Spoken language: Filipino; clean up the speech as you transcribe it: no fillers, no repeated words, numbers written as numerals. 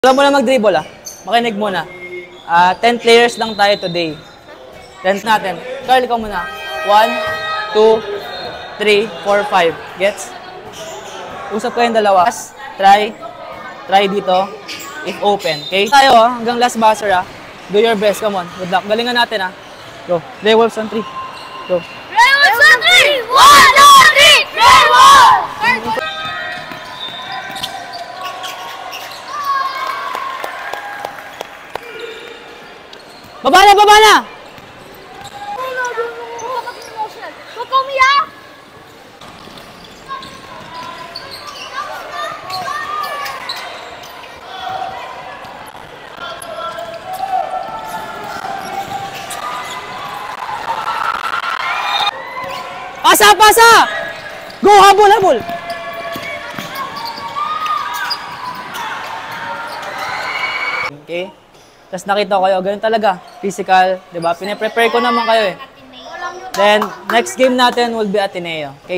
Alam mo na mag-dribble Makinig muna. 10 players lang tayo today. 10 natin. Carl, ikaw muna. 1, 2, 3, 4, 5. Gets? Usap kayong dalawa. Try dito. If open. Okay? Tayo hanggang last buzzer Do your best. Come on. Good luck. Galingan natin Go. Play Wolves on 3. Go. Play Wolves on 3! 1, 2, 3! Play Wolves! Baba na! Baba na! Huwag ka umiyak! Pasa! Pasa! Go! Habol! Habol! Okay? Tapos nakita ko kayo, ganun talaga. Physical, di ba? Pine-prepare ko naman kayo Then, next game natin will be Ateneo. Okay?